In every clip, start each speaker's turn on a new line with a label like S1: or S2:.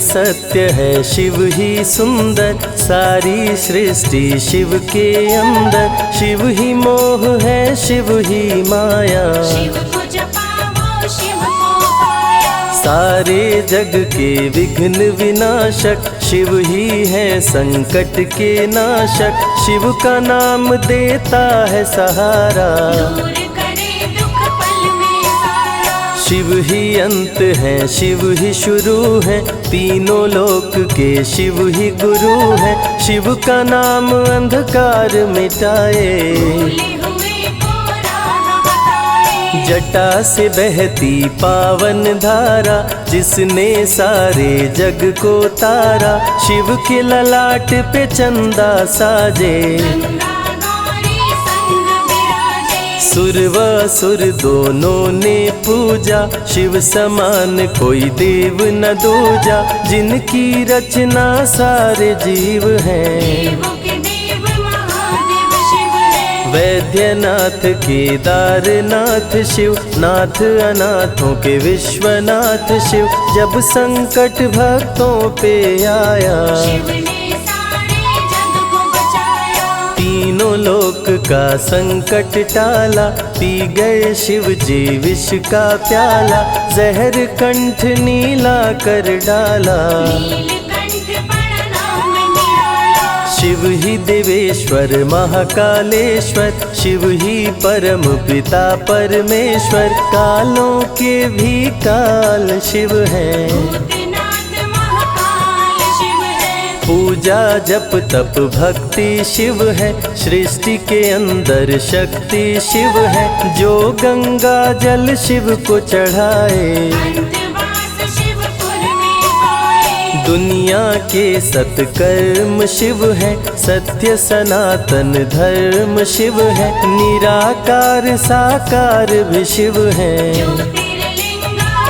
S1: सत्य है, शिव ही सुंदर, सारी सृष्टि शिव के अंदर। शिव ही मोह है, शिव ही माया,
S2: शिव को जपाओ शिव को पाया।
S1: सारे जग के विघ्न विनाशक, शिव ही है संकट के नाशक। शिव का नाम देता है सहारा,
S2: दूर करे दुख पल में सारा।
S1: शिव ही अंत है, शिव ही शुरू है, तीनों लोक के शिव ही गुरु है। शिव का नाम अंधकार मिटाए,
S2: भूले हुए को राह बताए।
S1: जटा से बहती पावन धारा, जिसने सारे जग को तारा। शिव के ललाट पे चंदा साजे,
S2: गंगा गौरी संग विराजे।
S1: सुर व असुर दोनों ने पूजा, शिव समान कोई देव न दूजा। जिनकी रचना सारे जीव हैं,
S2: देवों के देव महादेव शिव है।
S1: वैद्यनाथ केदारनाथ शिव, नाथ अनाथों के विश्वनाथ शिव। जब संकट भक्तों पे आया,
S2: शिव ने सारे जग को बचाया।
S1: तीनों लोक का संकट टाला, पी गए शिव जी विष का प्याला। जहर कंठ नीला कर डाला,
S2: नीलकंठ बड़ा नाम निराला।
S1: शिव ही देवेश्वर महाकालेश्वर, शिव ही परम पिता परमेश्वर। कालों के भी काल शिव हैं,
S2: भूतनाथ महाकाल शिव है।
S1: पूजा जप तप भक्ति शिव है, सृष्टि के अंदर शक्ति शिव है। जो गंगा जल शिव को चढ़ाए,
S2: अंतवास शिवपुर में पाए।
S1: दुनिया के सत्कर्म शिव है, सत्य सनातन धर्म शिव है। निराकार साकार भी शिव है,
S2: ज्योतिर्लिंगाकार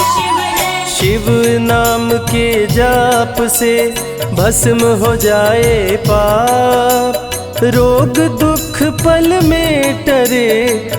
S2: शिव है।
S1: शिव नाम के जाप से भस्म हो जाए पाप। रोग दुख पल में टरे,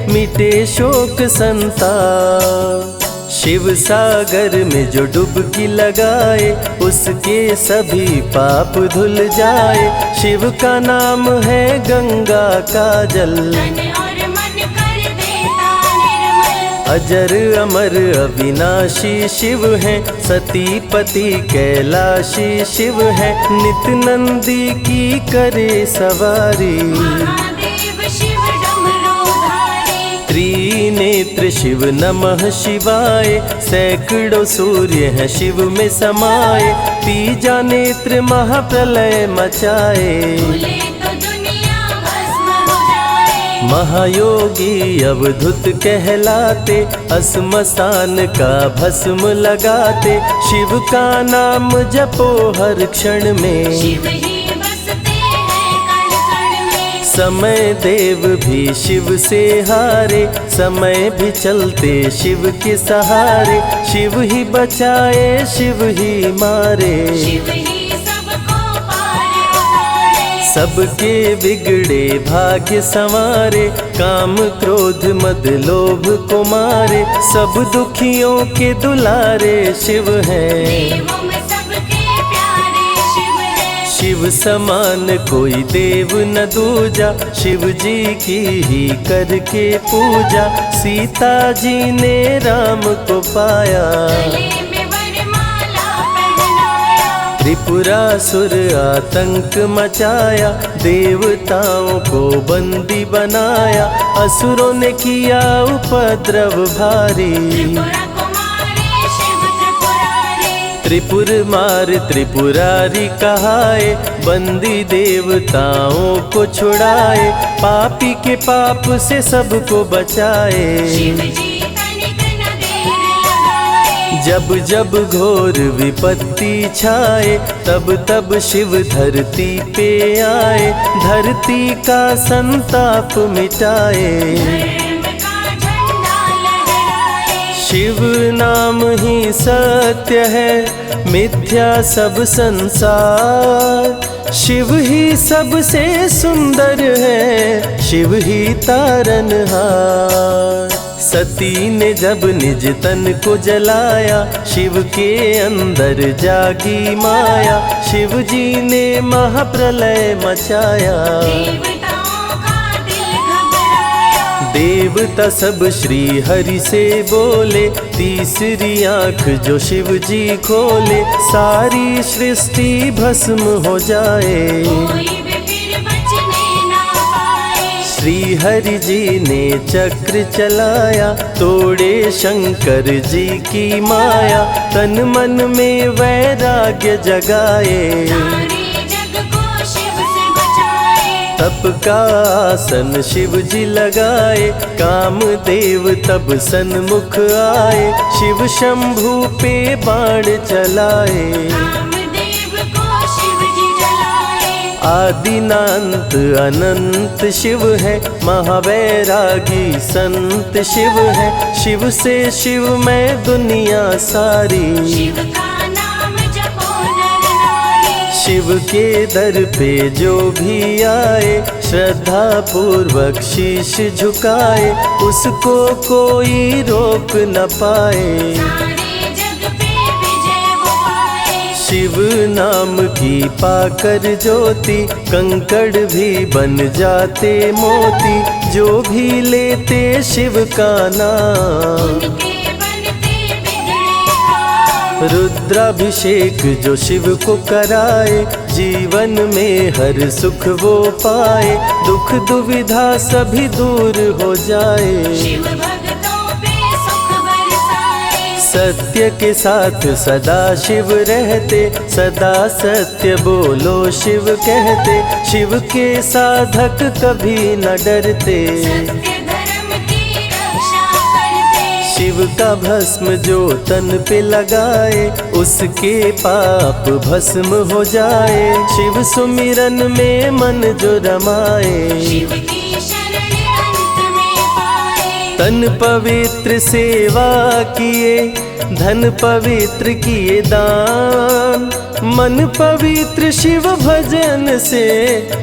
S1: मिटे शोक संताप। शिव सागर में जो डुबकी लगाए, उसके सभी पाप धुल जाए। शिव का नाम है गंगा का जल,
S2: तन और मन कर देता निर्मल।
S1: अजर अमर अविनाशी शिव है, सती पति कैलाशी शिव है। नित नंदी की करे सवारी,
S2: महादेव शिव डमरूधारी।
S1: त्रिनेत्र शिव नमः शिवाय। सैकड़ों सूर्य हैं शिव में समाये, तीजा नेत्र महाप्रलय मचाए।
S2: भूले तो दुनिया भस्म हो जाए।
S1: महायोगी अवधूत कहलाते, असमसान का भस्म लगाते। शिव का नाम जपो हर क्षण में,
S2: शिव ही बसते हैं कण कण में।
S1: समय देव भी शिव से हारे, समय भी चलते शिव के सहारे। शिव ही बचाए शिव ही मारे,
S2: शिव ही सबको पार उतारे।
S1: सबके बिगड़े भाग्य संवारे। काम क्रोध मद लोभ को मारे, सब दुखियों के दुलारे शिव हैं।
S2: देवों में सबके प्यारे शिव है।
S1: शिव समान कोई देव न दूजा, शिव जी की ही करके पूजा। सीता जी ने राम को पाया,
S2: गले में वरमाला पहनाया।
S1: त्रिपुरासुर आतंक मचाया, देवताओं को बंदी बनाया। असुरों ने किया उपद्रव भारी,
S2: त्रिपुरा कुमारी शिव त्रिपुरारी।
S1: त्रिपुर मार त्रिपुरारी कहाए, बंदी देवताओं को छुड़ाए। पापी के पाप से सबको बचाए,
S2: शिव जी तनिक न देर लगाए।
S1: जब जब घोर विपत्ति छाए, तब तब शिव धरती पे आए। धरती का संताप मिटाए,
S2: धर्म का झंडा लहराए।
S1: शिव नाम ही सत्य है, मिथ्या सब संसार। शिव ही सबसे सुंदर है, शिव ही तारनहार। सती ने जब निज तन को जलाया, शिव के अंदर जागी माया, शिव जी ने महाप्रलय मचाया।
S2: देवताओं का दिल घबराया,
S1: देवता सब श्री हरि से बोले, तीसरी आंख जो शिव जी खोले, सारी सृष्टि भस्म हो जाए।
S2: कोई भी फिर बचने ना पाए।
S1: श्री हरि जी ने चक्र चलाया, तोड़े शंकर जी की माया, तन मन में वैराग्य जगाए।
S2: सारे जग को शिव से बचाए।
S1: तप का आसन शिव जी लगाए, कामदेव तब सन्मुख आए, शिव शंभू पे बाण चलाए।
S2: कामदेव को शिव जी जलाए।
S1: आदिनांत अनंत शिव है, महावैरागी संत शिव है, शिव से शिव में दुनिया सारी।
S2: शिव का नाम जपो नर नारी।
S1: शिव के दर पे जो भी आए, श्रद्धा पूर्वक शीश झुकाए, उसको कोई रोक न पाए।
S2: सारे जग पे विजय वो पाए।
S1: शिव नाम की पाकर ज्योति, कंकड़ भी बन जाते मोती, जो भी लेते शिव का नाम।
S2: उनके बनते बिगड़े काम।
S1: रुद्राभिषेक जो शिव को कराए, जीवन में हर सुख वो पाए, दुख दुविधा सभी दूर हो जाए।
S2: शिव भक्तों पे सुख बरसाए।
S1: सत्य के साथ सदा शिव रहते, सदा सत्य बोलो शिव कहते, शिव के साधक कभी न डरते।
S2: सत्य धर्म की रक्षा करते।
S1: शिव का भस्म जो तन पे लगाए, उसके पाप भस्म हो जाए। शिव सुमिरन में मन जो रमाए,
S2: शिव की शरण अंत में पाए।
S1: तन पवित्र सेवा किए, धन पवित्र किए दान, मन पवित्र शिव भजन से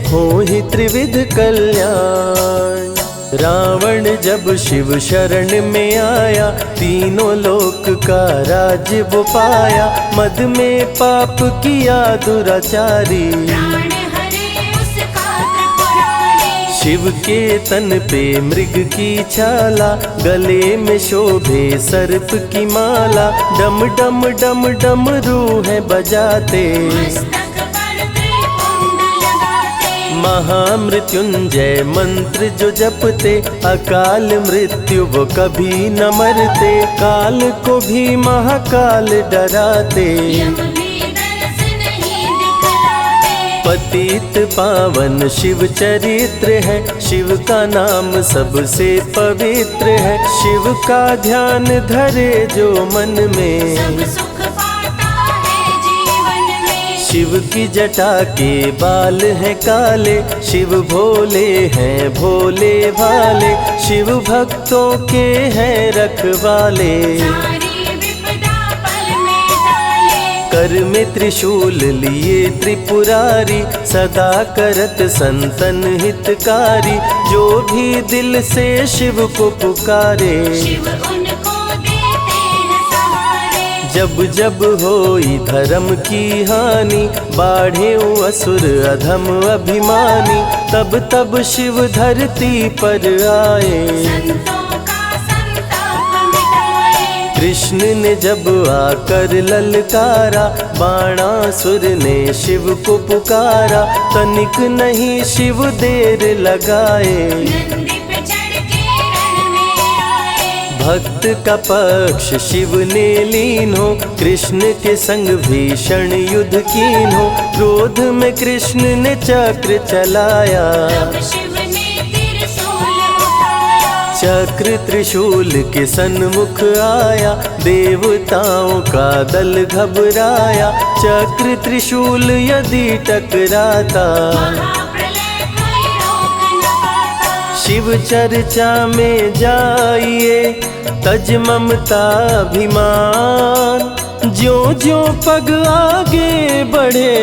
S1: हो ही त्रिविध कल्याण। रावण जब शिव शरण में आया, तीनों लोक का राज वो पाया, मद में पाप किया दुराचारी।
S2: प्राण हरे उसका त्रिपुरारी।
S1: शिव के तन पे मृग की छाला, गले में शोभे सर्प की माला, डम डम डम डम रूह बजाते।
S2: मस्तक पर त्रिपुंड लगाते।
S1: महामृत्युंजय मंत्र जो जपते, अकाल मृत्यु वो कभी न मरते, काल को भी महाकाल डराते।
S2: यम भी दरस नहीं दिखलाते।
S1: पतित पावन शिव चरित्र है, शिव का नाम सबसे पवित्र है, शिव का ध्यान धरे जो मन में,
S2: सब सुख पाता है जीवन में।
S1: शिव की जटा के बाल हैं काले, शिव भोले हैं भोले भाले, शिव भक्तों के हैं रखवाले।
S2: सारी विपदा पल में टाले।
S1: कर में त्रिशूल लिए त्रिपुरारी, सदा करत संतन हितकारी, जो भी दिल से शिव को पुकारे।
S2: शिव उनको देते हैं सहारे।
S1: जब जब होई धर्म की हानि, बाढ़े असुर अधम अभिमानी, तब तब शिव धरती पर आए।
S2: संतों का संताप मिटाए।
S1: कृष्ण ने जब आकर ललकारा, बाणासुर ने शिव को पुकारा, तनिक नहीं शिव देर लगाए।
S2: नंदी पे चढ़ के रण में आए।
S1: भक्त का पक्ष शिव ने लीन हो, कृष्ण के संग भीषण युद्ध कीन हो, क्रोध में कृष्ण ने चक्र चलाया।
S2: तब शिव ने त्रिशूल उठाया।
S1: चक्र त्रिशूल के सन्मुख आया, देवताओं का दल घबराया, चक्र त्रिशूल यदि टकराता,
S2: महाप्रलय कोई रोक न पाता।
S1: शिव चर्चा में जाइए, तज ममता अभिमान, ज्यों ज्यों पग आगे बढ़े,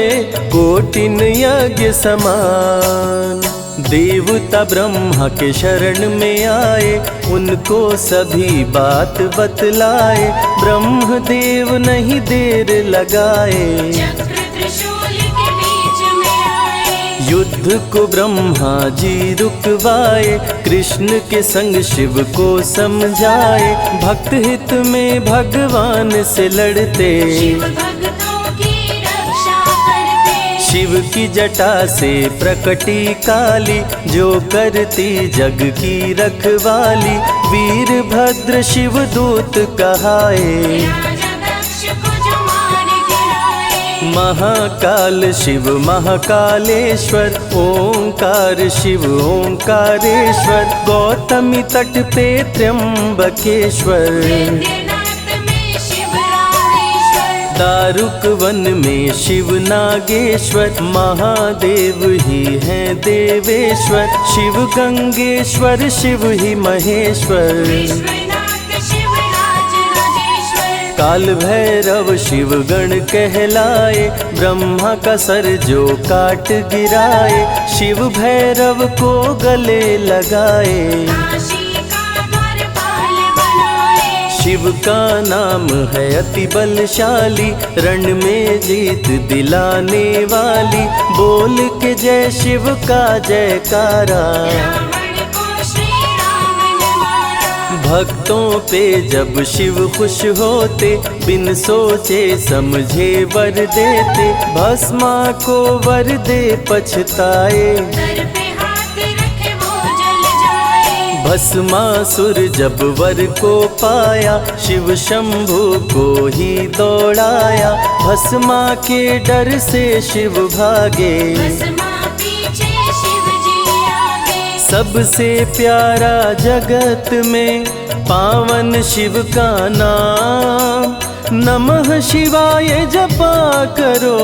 S1: कोटिन यज्ञ समान। देवता ब्रह्मा के शरण में आए, उनको सभी बात बतलाए। ब्रह्मदेव नहीं देर लगाए,
S2: चक्र त्रिशूल के बीच में आए।
S1: युद्ध को ब्रह्मा जी रुकवाए, कृष्ण के संग शिव को समझाए। भक्त हित में भगवान से लड़ते,
S2: शिव भक्तों की रक्षा करते।
S1: शिव की जटा से प्रकटी काली, जो करती जग की रखवाली। वीरभद्र शिव दूत कहाए,
S2: राजा दक्ष को जो मार गिराए।
S1: महाकाल शिव महाकालेश्वर, ओंकार शिव ओंकारेश्वर। गौतमी तट पे त्र्यंबकेश्वर,
S2: वैद्यनाथ में शिव रामेश्वर।
S1: दारुक वन में शिव नागेश्वर। महादेव ही हैं देवेश्वर, शिव गंगेश्वर शिव ही महेश्वर।
S2: विश्वनाथ शिव राज राजेश्वर।
S1: काल भैरव शिव गण कहलाए, ब्रह्मा का सर जो काट गिराए। शिव भैरव को गले लगाए,
S2: काशी का द्वारपाल बनाए।
S1: शिव का नाम है अति बलशाली, रण में जीत दिलाने वाली। बोल के जय शिव का जयकारा,
S2: रावण को श्री राम ने मारा।
S1: भक्तों पे जब शिव खुश होते, बिन सोचे समझे वर देते। भस्मा को वर दे पछताए,
S2: सर पे हाथ रखे वो जल जाए।
S1: भस्मासुर जब वर को पाया, शिव शंभु को ही दौड़ाया। भस्मा के डर से शिव भागे,
S2: भस्मा पीछे शिव जी आगे।
S1: सबसे प्यारा जगत में पावन शिव का नाम। नमः शिवाय जपा करो,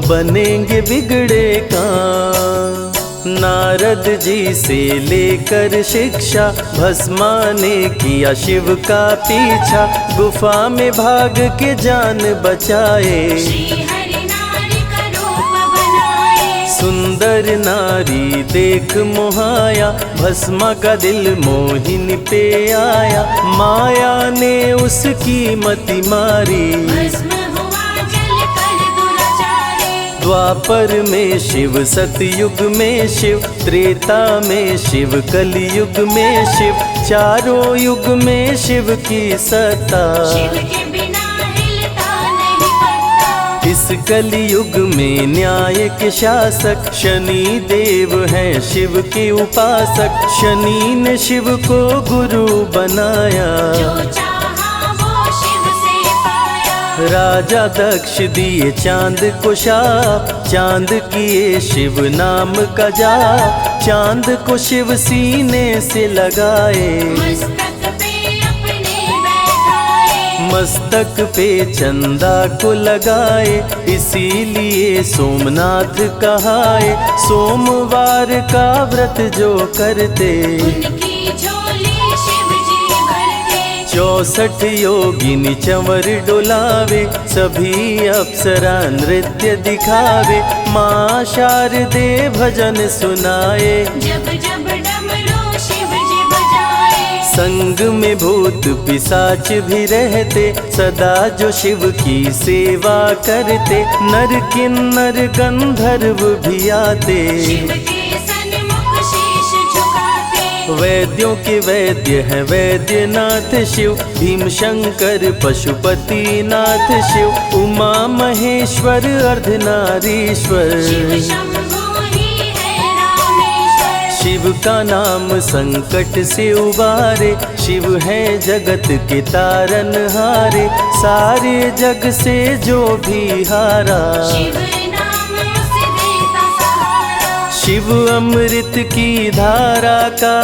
S1: बनेंगे बिगड़े काम। नारद जी से लेकर शिक्षा, भस्मा ने किया शिव का पीछा। गुफा में भाग के जान बचाए,
S2: श्री हरि नारी का रूप बनाए।
S1: सुंदर नारी देख मोहाया, भस्मा का दिल मोहिनी पे आया। माया ने उसकी मति मारी,
S2: भस्म हुआ जल कर दुराचारी।
S1: द्वापर में शिव सतयुग में शिव, त्रेता में शिव कलयुग में शिव। चारों युग में शिव की सत्ता,
S2: शिव के बिना हिलता नहीं पत्ता।
S1: इस कलयुग में न्याय के शासक, शनि देव हैं शिव के उपासक। शनि ने शिव को गुरु बनाया,
S2: जो चाहा वो शिव से पाया।
S1: राजा दक्ष दिए चांद को शाप, चांद किए शिव नाम का जाप। चांद को शिव सीने से लगाए,
S2: मस्तक पे अपने बैठाए।
S1: मस्तक पे चंदा को लगाए। इसीलिए सोमनाथ कहाए, सोमवार का व्रत जो करते।
S2: उनकी झोली शिव जी भरते।
S1: 64 योगिनी चंवर डोलावे, सभी अप्सरा नृत्य दिखावे। माँ शारदे भजन सुनाए,
S2: जब जब डमरू शिव जी बजाए।
S1: संग में भूत पिशाच भी रहते, सदा जो शिव की सेवा करते। नर किन्नर गंधर्व भी आते,
S2: शिव के सन्मुख शीश झुकाते।
S1: वैद्यों के वैद्य है वैद्यनाथ शिव। भीम शंकर पशुपति नाथ शिव। उमा महेश्वर अर्धनारीश्वर,
S2: शिव शंभु ही है रामेश्वर।
S1: शिव का नाम संकट से उबारे। शिव है जगत के तारनहारे, सारे जग से जो भी हारा।
S2: शिव नाम उसे देता सहारा।
S1: शिव अमृत की धारा का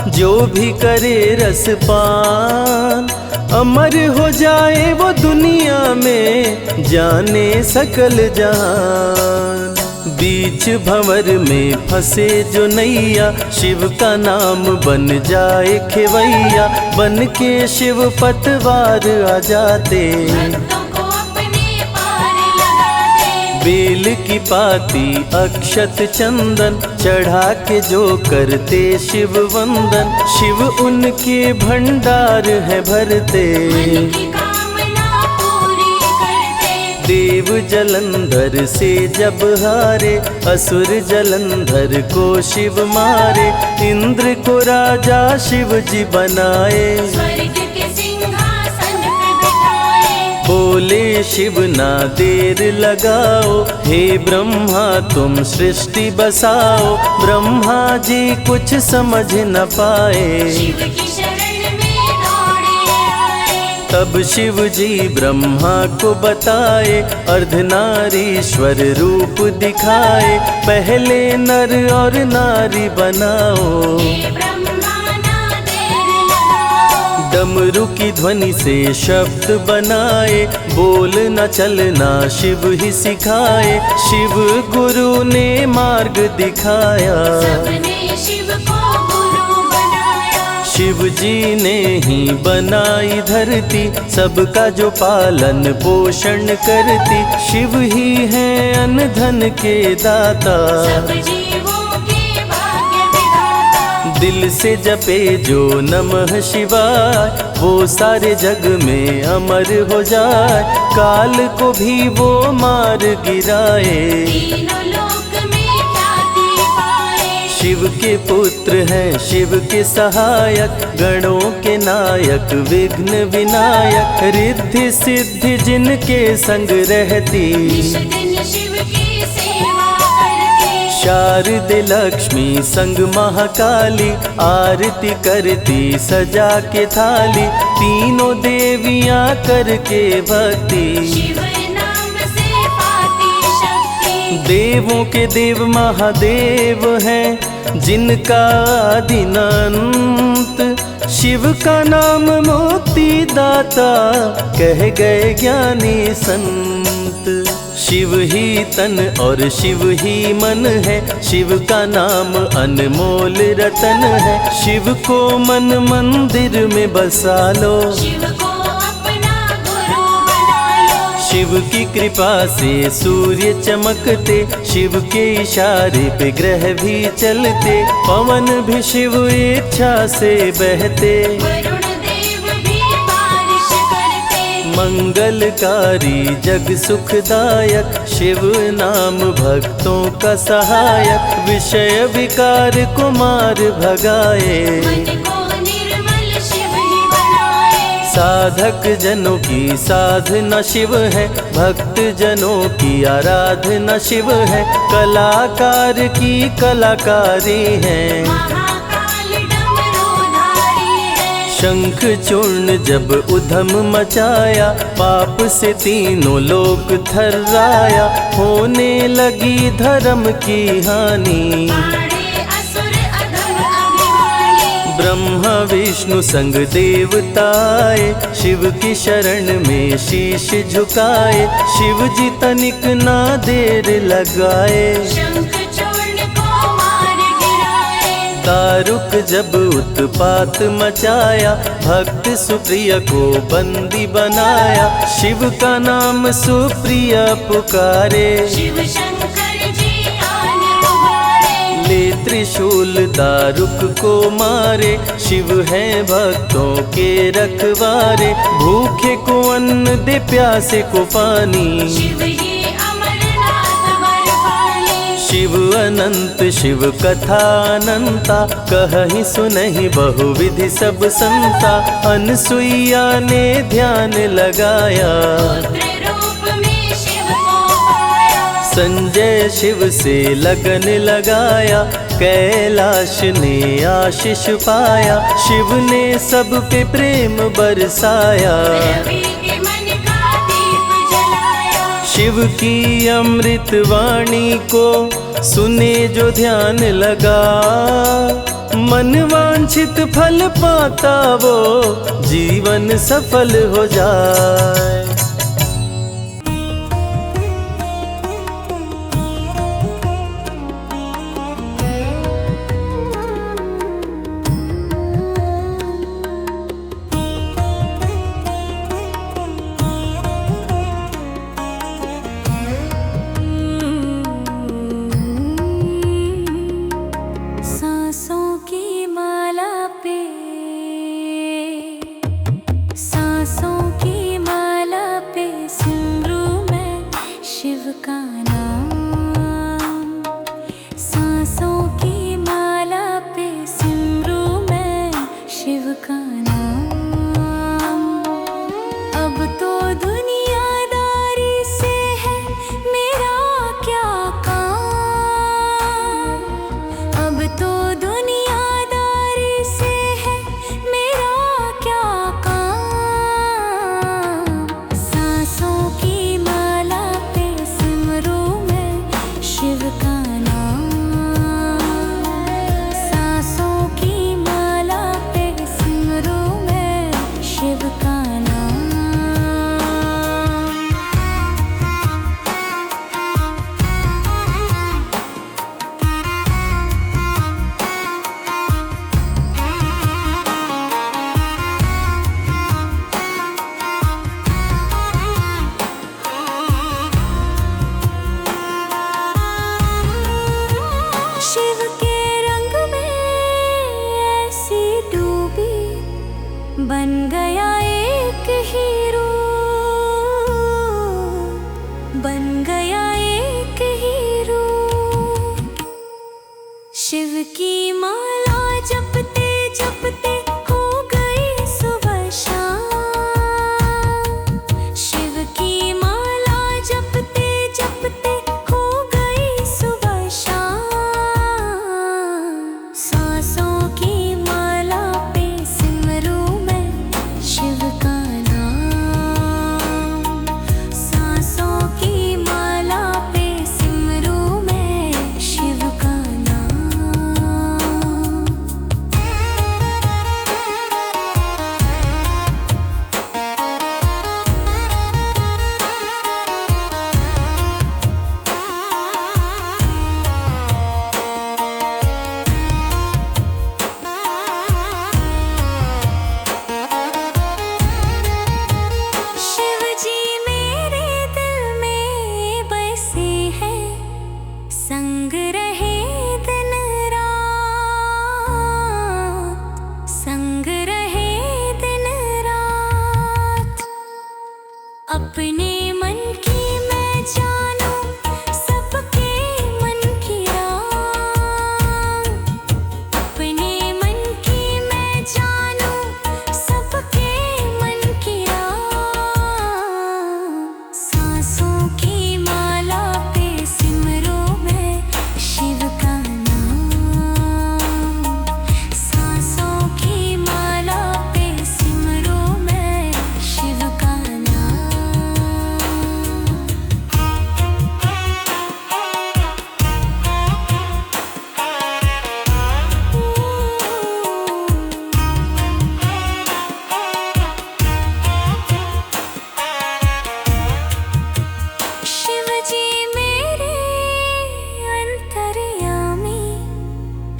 S1: जो भी करे रसपान, अमर हो जाए वो दुनिया में, जाने सकल जहान। बीच भंवर में फंसे जो नैया, शिव का नाम बन जाए खेवैया। बन के शिव पतवार आ जाते,
S2: भक्तों को अपने पार लगाते।
S1: बेल की पाती अक्षत चंदन चढ़ा के जो करते शिव वंदन, शिव उनके भंडार है भरते।
S2: मन की कामना पूरी करते।
S1: देव जलंधर से जब हारे, असुर जलंधर को शिव मारे। इंद्र को राजा शिव जी बनाए,
S2: स्वर्ग के सिंहासन पे बिठाए।
S1: बोले शिव ना देर लगाओ, हे ब्रह्मा तुम सृष्टि बसाओ। ब्रह्मा जी कुछ समझ न पाए,
S2: शिव की शरण में दौड़े आए।
S1: तब शिव जी ब्रह्मा को बताए, अर्धनारीश्वर रूप दिखाए। पहले नर और नारी बनाओ,
S2: हे ब्रह्मा ना देर लगाओ।
S1: डमरू की ध्वनि से शब्द बनाए, बोल न चलना शिव ही सिखाए। शिव गुरु ने मार्ग दिखाया,
S2: सबने शिव को गुरु बनाया।
S1: शिव जी ने ही बनाई धरती, सबका जो पालन पोषण करती। शिव ही है अन्न धन के दाता,
S2: सब जीवों के भाग्य विधाता।
S1: दिल से जपे जो नमः शिवाय, वो सारे जग में अमर हो जाए। काल को भी वो मार गिराए,
S2: तीनों लोक में ख्याति पाए।
S1: शिव के पुत्र हैं शिव के सहायक, गणों के नायक विघ्न विनायक। रिद्धि सिद्धि जिनके संग रहती,
S2: निश दिन शिव की सेवा करते।
S1: शारदे लक्ष्मी संग महाकाली, आरती करती सजा के थाली। तीनों देवियां करके भक्ति,
S2: शिव नाम से पाती शक्ति।
S1: देवों के देव महादेव हैं, जिनका आदि न अंत। शिव का नाम मुक्ति दाता, कह गए ज्ञानी संत। शिव ही तन और शिव ही मन है, शिव का नाम अनमोल रतन है। शिव को मन मंदिर में बसा लो,
S2: शिव को अपना गुरु बना लो।
S1: शिव की कृपा से सूर्य चमकते, शिव के इशारे पे ग्रह भी चलते। पवन भी शिव इच्छा से बहते,
S2: वरुण देव भी बारिश करते।
S1: मंगलकारी जग सुखदायक, शिव नाम भक्तों का सहायक। विषय विकार को मार भगाए,
S2: मन को निर्मल शिव ही बनाए।
S1: साधक जनों की साधना शिव है, भक्त जनों की आराधना शिव है। कलाकार की कलाकारी है,
S2: महाकाल डमरूधारी है।
S1: शंख चूर्ण जब उधम मचाया, पाप से तीनों लोक थर्राया। होने लगी धर्म की हानि,
S2: बाड़े असुर अधम अभिमानी।
S1: ब्रह्मा विष्णु संग देवताए, शिव की शरण में शीश झुकाए। शिव जी तनिक ना देर लगाए,
S2: शंख चूर्ण को मार गिराए।
S1: दारुक जब उत्पात मचाया, भक्त सुप्रिय को बंदी बनाया। शिव का नाम सुप्रिय पुकारे,
S2: शिव शंकर जी आन उबारे।
S1: ले त्रिशूल दारुक को मारे। शिव है भक्तों के रखवारे, भूखे को अन्न दे प्यासे को पानी।
S2: शिव ही अमरनाथ वर पानी।
S1: शिव अनंत शिव कथा अनंता, कहीं सुनहि बहुविधि सब संता। अनसुईया ने ध्यान लगाया,
S2: पुत्र रूप में शिव को पाया।
S1: संजय शिव से लगन लगाया। कैलाश ने आशीष पाया, शिव ने सब पे प्रेम बरसाया।
S2: रवि के मन का दीप जलाया।
S1: शिव की अमृत वाणी को सुने जो ध्यान लगा, मन वांछित फल पाता वो जीवन सफल हो जाए।
S3: नाम। सांसों की माला पे सिमरूं मैं शिव का नाम। अब तो दुनियादारी से है मेरा क्या काम। अब तो दुनियादारी से है मेरा क्या काम। सांसों की माला पे सिमरूं मैं शिव का नाम। सांसों की माला पे सिमरूं मैं शिव का नाम। शिव के रंग में ऐसी डूबी बन गया एक हीरो। बन गया एक हीरो। शिव की माला जपते जपते हो गई सुबह शाम। शिव की माला जपते जपते हो गई सुबह शाम। सांसों की माला पे सिमरूं मैं शिव का नाम। सांसों की माला पे सिमरूं मैं शिव का शिव जी मेरे दिल में बसे हैं। संग रहे दिन रात। संग रहे दिन रात। अपने मन की मैं जानूं सबके मन की रात। अपने मन की मैं जानूं सबके मन की रात। सांसों की माला पे सिमरूं मैं शिव का नाम। सांसों की माला पे सिमरूं मैं शिव का शिव जी मेरे अंतर्यामी।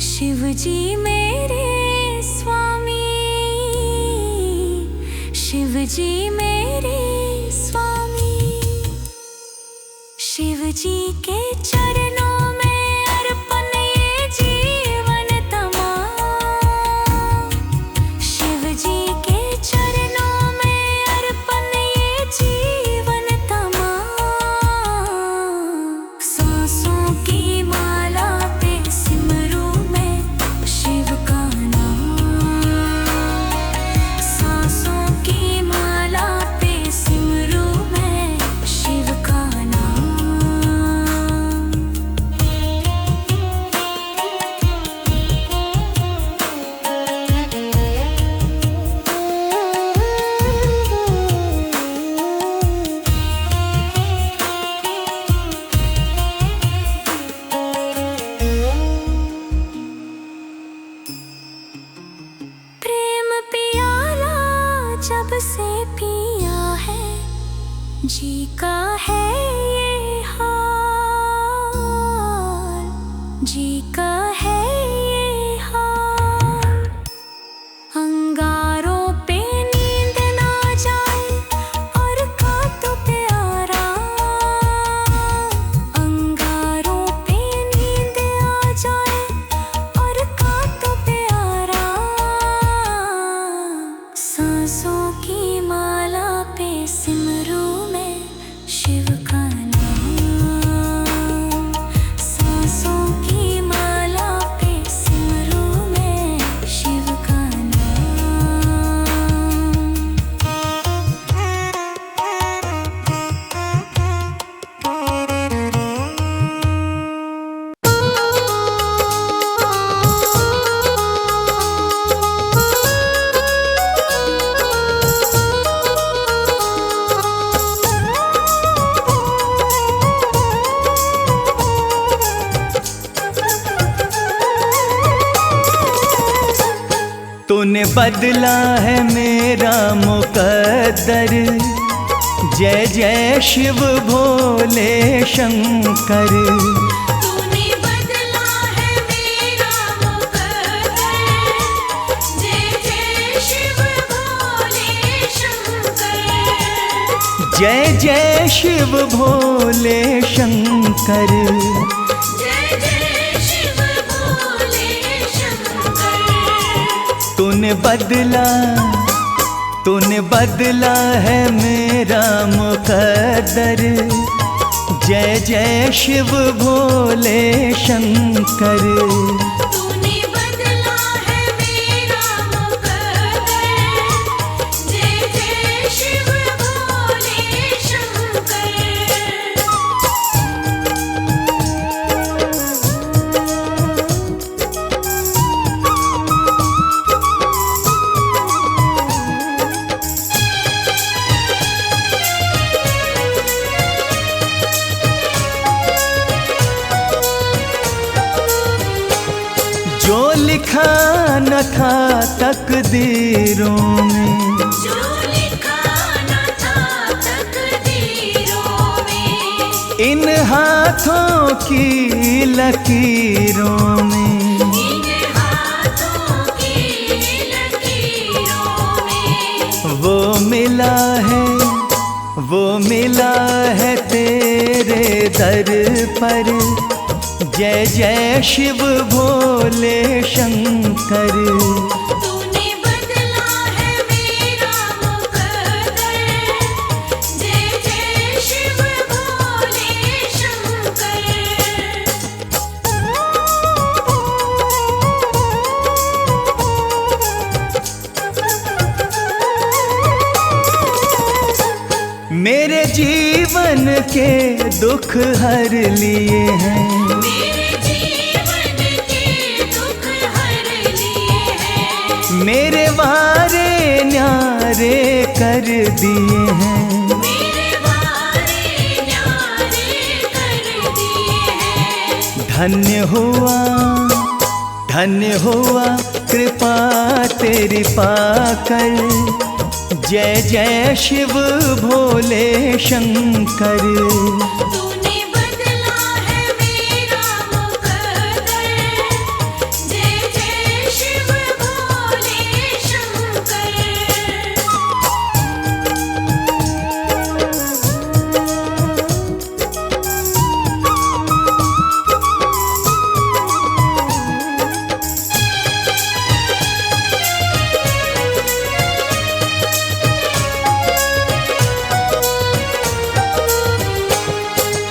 S3: शिव जी मेरे स्वामी। शिव जी मेरे स्वामी। शिव जी के चरणों में अर्पण ये जीवन तमाम। शिव जी के चरणों में अर्पण ये जीवन तमाम। सांसों की माला पे सिमरूं मैं शिव का नाम। सांसों की माला पे सिमरूं मैं शिव का नाम।
S1: तूने बदला है मेरा मुकद्दर, जय जय शिव भोले शंकर।
S2: तूने बदला है मेरा मुकद्दर, जय जय शिव भोले शंकर।
S1: जय जय शिव भोले शंकर।
S2: जय जय शिव भोले शंकर।
S1: तूने बदला है मेरा मुकद्दर, जय जय शिव भोले शंकर।
S2: तूने बदला है मेरा मुकद्दर, जय जय शिव भोले शंकर।
S1: जो लिखा न था तकदीरों में,
S2: जो लिखा न था तकदीरों में,
S1: इन हाथों की लकीरों में,
S2: इन हाथों की लकीरों में,
S1: वो मिला है तेरे दर पर, जय जय शिव भोले शंकर।
S2: तूने बदला है मेरा मुकद्दर, जय जय शिव भोले शंकर।
S1: मेरे जीवन के दुख हर लिए हैं,
S2: मेरे जीवन के दुख हर लिए हैं,
S1: मेरे वारे न्यारे कर दिए हैं।
S2: मेरे वारे न्यारे कर दिए हैं।
S1: धन्य हुआ कृपा तेरी पाकर, जय जय शिव भोले शंकर।
S2: तूने बदला है मेरा मुकद्दर, जय जय शिव भोले शंकर।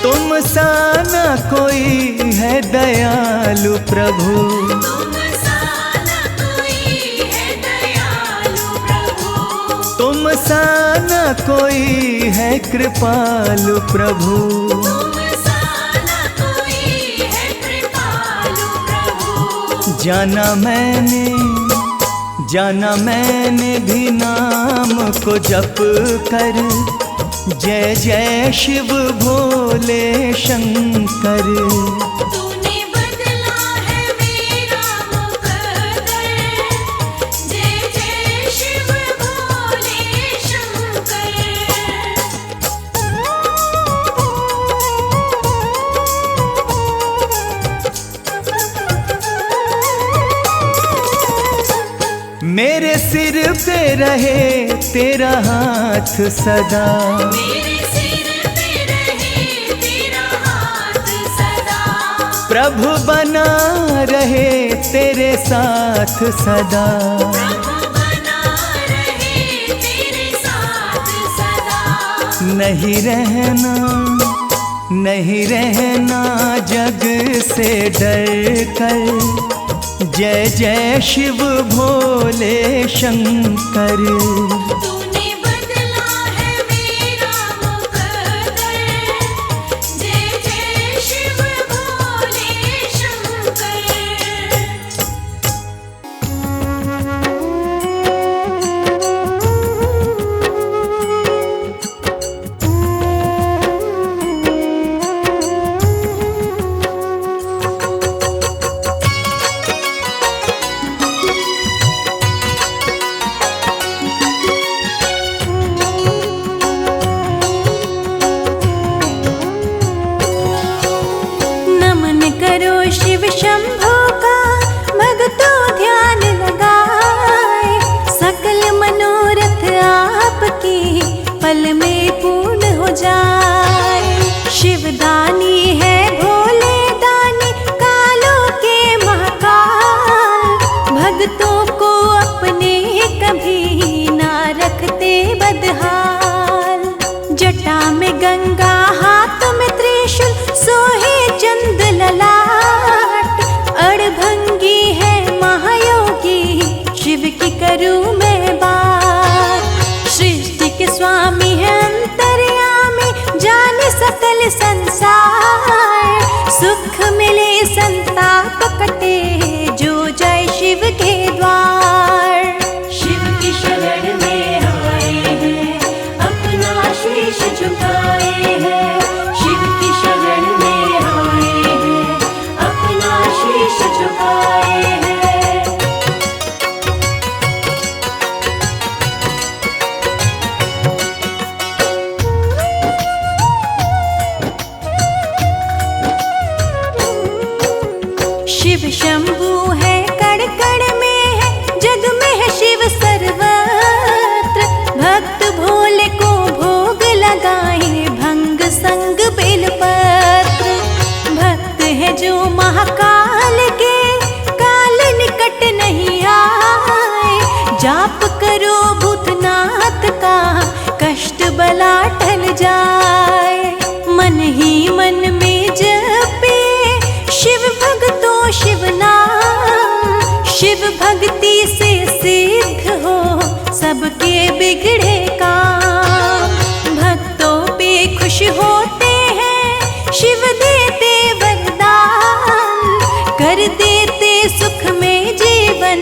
S1: तुम सा न कोई है दयालु प्रभु,
S2: तुम सा न कोई है दयालु प्रभु,
S1: तुम सा न कोई है कृपालु प्रभु।
S2: तुम सा न कोई है कृपालु प्रभु।
S1: जाना मैंने भी नाम को जप कर, जय जय शिव भोले शंकर।
S2: तूने बदला है मेरा मुकद्दर, जय जय शिव भोले शंकर।
S1: मेरे सिर पे रहे तेरा हाथ सदा,
S2: मेरे सिर पे रहे तेरा हाथ सदा,
S1: प्रभु बना रहे तेरे साथ सदा।
S2: प्रभु बना रहे तेरे साथ सदा।
S1: नहीं रहना जग से डर कर, जय जय शिव भोले शंकर।
S2: तूने बदला है मेरा मुकद्दर, जय जय शिव भोले शंकर।
S3: शंभु का भक्तों ध्यान लगाए, सकल मनोरथ आपकी पल में पूर्ण हो जाए। शिवदानी है भोले दानी कालों के महाकाल, भक्तों को अपने कभी ना रखते बदहाल। जटा में गंगा हाथ में त्रिशूल सोहे चंद ललाट, अड़भंगी है महायोगी शिव की करूं मैं बात। सृष्टि के स्वामी है अंतर्यामी जाने सकल संसार, सुख मिले संताप कटे जो जय शिव के द्वार। शिव की शरण में आए हैं अपना शीश झुकाए हैं, शिव की शरण में आए हैं अपना शीश झुकाए हैं। शिव शंभु है कण कण में है, जग में है शिव सर्वत्र। भक्त भोले को भोग लगाए भंग संग बेलपत्र। भक्त है जो महाकाल के काल निकट नहीं आए, जाप करो भूतनाथ का कष्ट बला टल जाए। मन ही मन में जपे शिव भक्तों शिव नाम, शिव भक्ति से सिद्ध हो सबके बिगड़े काम। भक्तों पे खुश होते हैं शिव देते वरदान, कर देते सुख में जीवन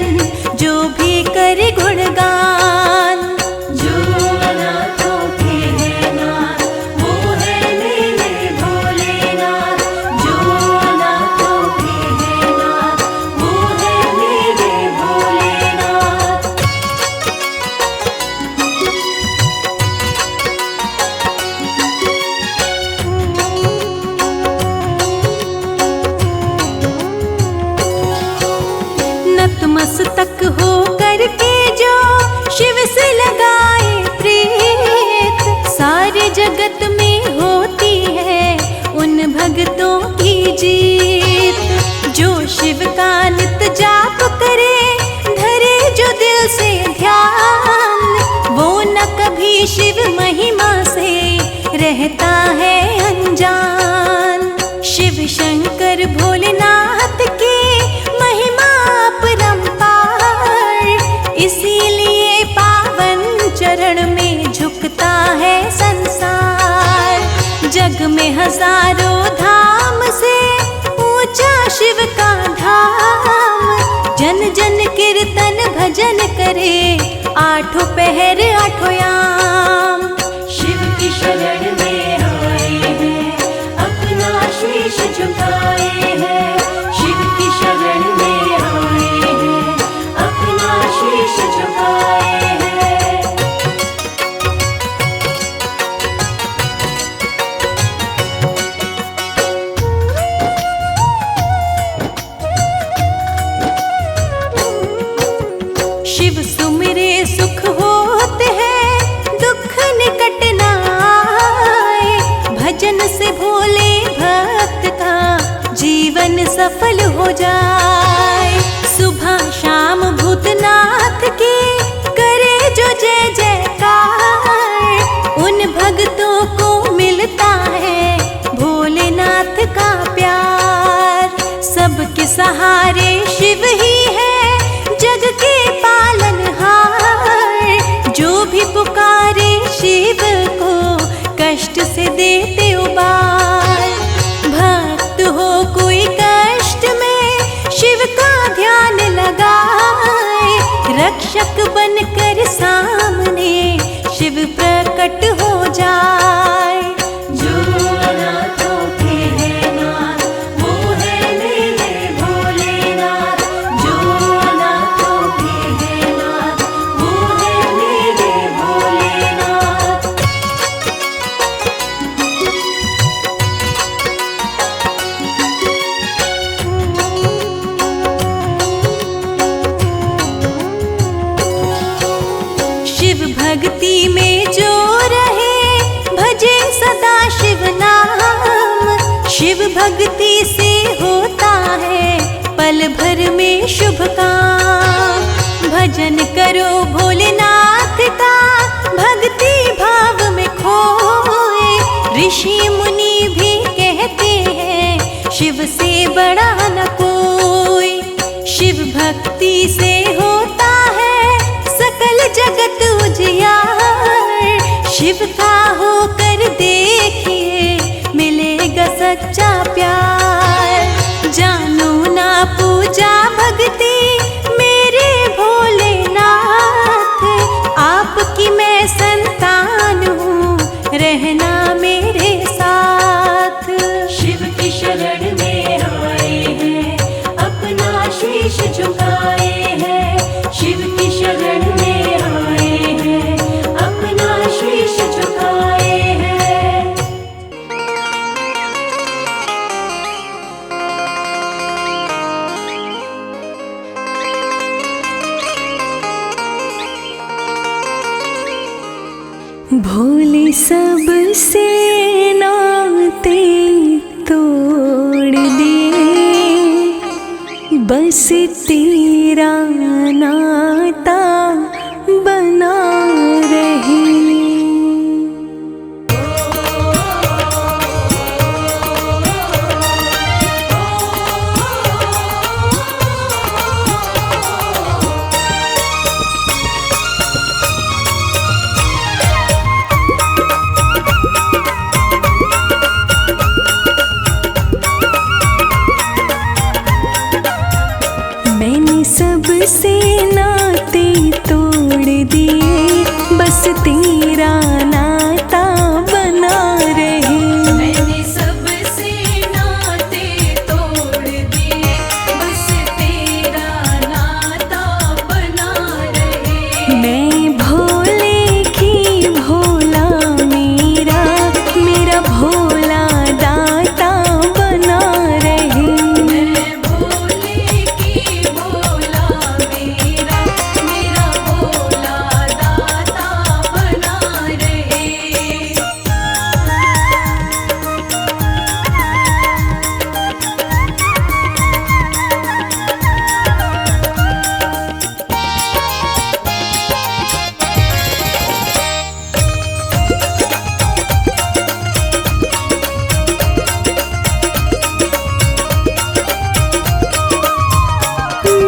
S3: जो भी करे गुणगान। जो अनाथों के है नाथ वो है मेरे भोलेनाथ, जो अनाथों के है नाथ वो है मेरे भोलेनाथ। नतमस्तक हो करके जो शिव से लगाए प्रीत, सारे जगत में होती है उन भक्तों की जीत। जो शिव का नित जाप करे धरे जो दिल से ध्यान, वो न कभी शिव महिमा से रहता है अनजान। शिव शंकर भोलेनाथ की महिमा अपरंपार, इसीलिए पावन चरण में झुकता है संसार। जग में हजारों धाम से ऊंचा शिव का धाम, जन जन कीर्तन भजन करे आठों पहर आठों याम। शिव की शरण में आए हैं अपना शीश झुकाए हैं, शिव की शरण में आए हैं अपना शीश झुकाए हैं। शिव सुमिरे सुख होते हैं दुख निकट न आए, भजन से भोले भक्त का जीवन सफल हो जाए। सुबह शाम भूतनाथ की करे जो जय जयकार, उन भक्तों को मिलता है भोलेनाथ का प्यार। सबके सहारे शिव ही है जग के पालनहार, जो भी पुकारे शिव को कष्ट से देते उबार। भक्त हो कोई कष्ट में शिव का ध्यान लगाए, रक्षक बनकर सामने शिव प्रकट हो जाए। जो अनाथों के है नाथ वो है मेरे भोलेनाथ, जो अनाथों के है नाथ वो है मेरे भोलेनाथ। भक्ति से होता है पल भर में शुभ काम। भजन करो भोलेनाथ का भक्ति भाव में खोए। ऋषि मुनि भी कहते हैं शिव से बड़ा न कोई। शिव भक्ति से होता है सकल जगत उजियार। शिव का होकर देखिए मिलेगा सच्चा प्यार। जानो ना पूजा भक्ति मेरे भोलेनाथ, आपकी मैं संतान हूँ रहना मेरे साथ।
S2: शिव की शरण में आए हैं अपना शीश झुकाए हैं। शिव की शरण में आए हैं अपना शीश झुकाए हैं।
S3: भोले सब से नाते तोड़ दिए, बस तेरा नाता बना रहे। मैंने सबसे नाते तोड़ दिए, बस तेरा नाता बना रहे।
S2: मैंने सबसे नाते तोड़ दिए, बस तेरा नाता बना रहे।
S3: मैं भोले की भोला मेरा, मेरा भोला दाता बना रहे।
S2: मैं भोले की भोला मेरा, मेरा भोला दाता बना रहे।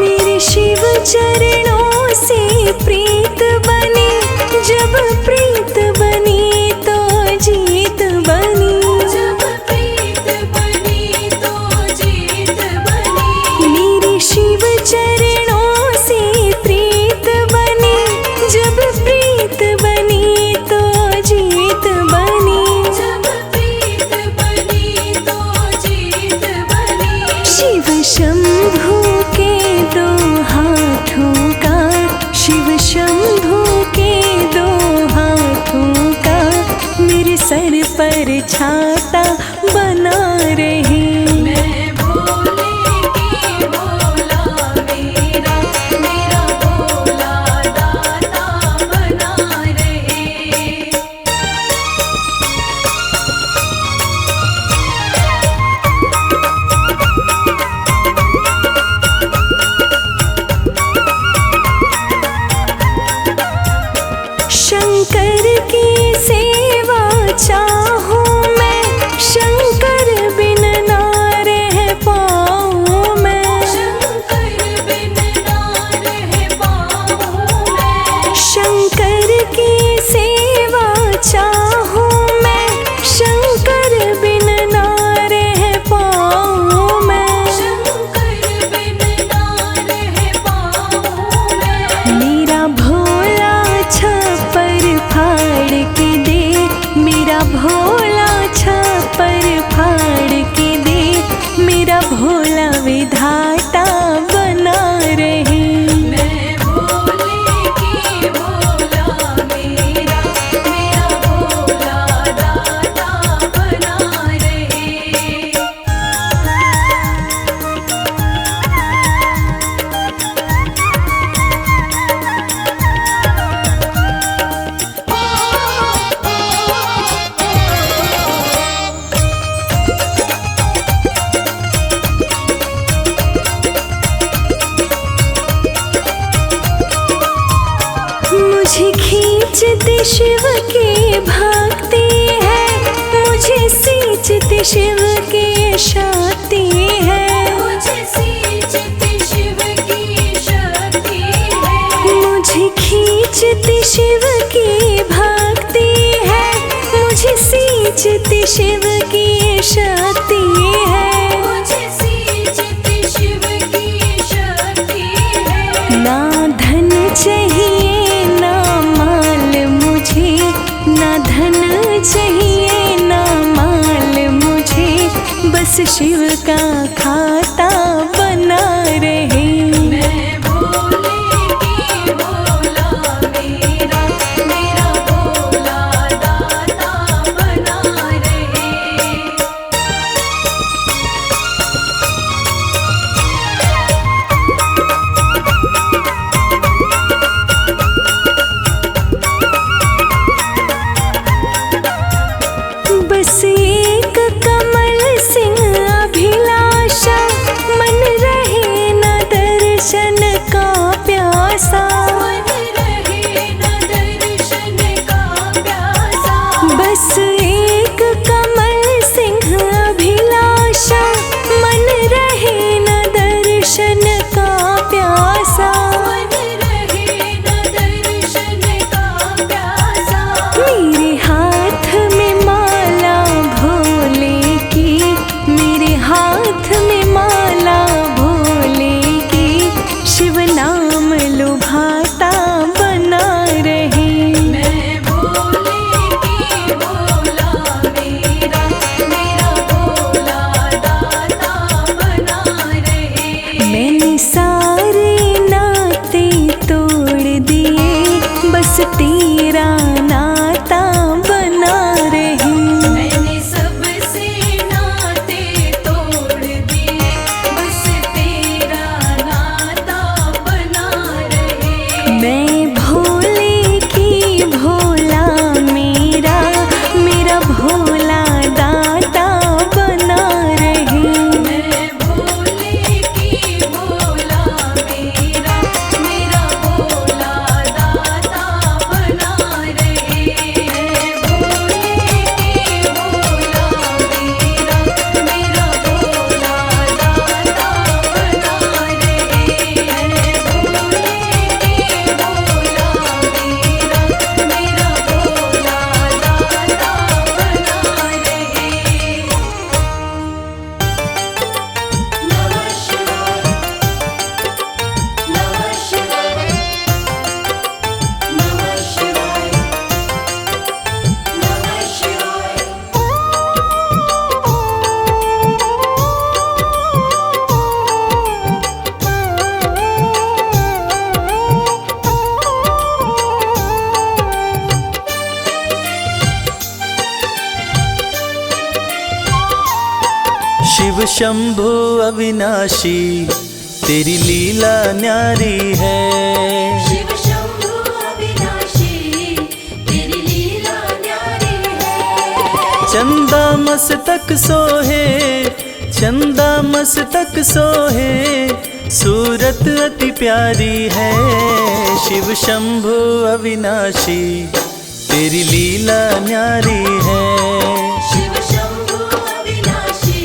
S3: मेरे शिव चरणों से प्रीत बनी, जब प्रीत बनी तो जीत बनी।
S2: जब प्रीत बनी तो जीत बनी।
S3: मेरे शिव चरणों से प्रीत बनी, जब प्रीत बनी तो जीत बनी।
S2: जब प्रीत बनी तो जीत बनी।
S3: शिव शंभू के दो हाथों का, शिव शंभू के दो हाथों का मेरे सर पर छाता बना रहे।
S2: मैं भोले की भोला मेरा, मेरा भोला दाता बना रहे।
S3: शंकर की सेवा चाहूं मैं, शंकर बिन सींचती शिव की भक्ति है, मुझे सींचती शिव की शक्ति है,
S2: मुझे सींचती शिव की शक्ति है,
S3: मुझे खींचती शिव की भक्ति है, मुझे सींचती शिव की शक्ति है,
S2: मुझे सींचती शिव की शक्ति है।
S3: ना धन चाहिए ना माल मुझे, ना धन चाहिए ना माल मुझे, बस शिव का खाता बना रहे।
S2: मैं भोले की भोला मेरा, मेरा भोला दाता बना रहे।
S3: बस एक कमल सिंह अभिलाषा, मन रहे न दर्शन का प्यासा,
S2: मन रहे न दर्शन का प्यासा,
S3: बस एक कमल सिंह अभिलाषा, मन रहे न दर्शन का प्यासा,
S2: मन रहे न दर्शन का प्यासा।
S3: मेरे हाथ में माला भोले की, मेरे हाथ में माला भोले की, शिव नाम लुभाता बना रहे।
S2: मैं भोले की भोला मेरा, मेरा भोला दाता बना रहे।
S3: मैंने सारे नाते तोड़ दिए, बस तेरा नाता बना रहे।
S2: मैंने सबसे नाते तोड़ दिए, बस तेरा नाता बना रहे।
S3: मैं भोले की भोला मेरा, मेरा भोला दाता बना रहे।
S2: मैं भोले की भोला मेरा, मेरा भोला दाता बना रहे। मैं भोले की भोला मेरा, मेरा भोला दाता बना रहे। मैं भोले की भोला मेरा, मेरा भोला दाता बना रहे। नमः शिवाय, नमः शिवाय, नमः शिवाय, नमः शिवाय।
S1: शिव शंभु अविनाशी, तेरी लीला न्यारी है।
S2: शिव शंभु अविनाशी, तेरी लीला न्यारी है।
S1: चंदा मस्तक सोहे, चंदा मस्तक सोहे, सूरत अति प्यारी है। शिव शंभु अविनाशी, तेरी लीला न्यारी है।
S2: शिव शंभु अविनाशी,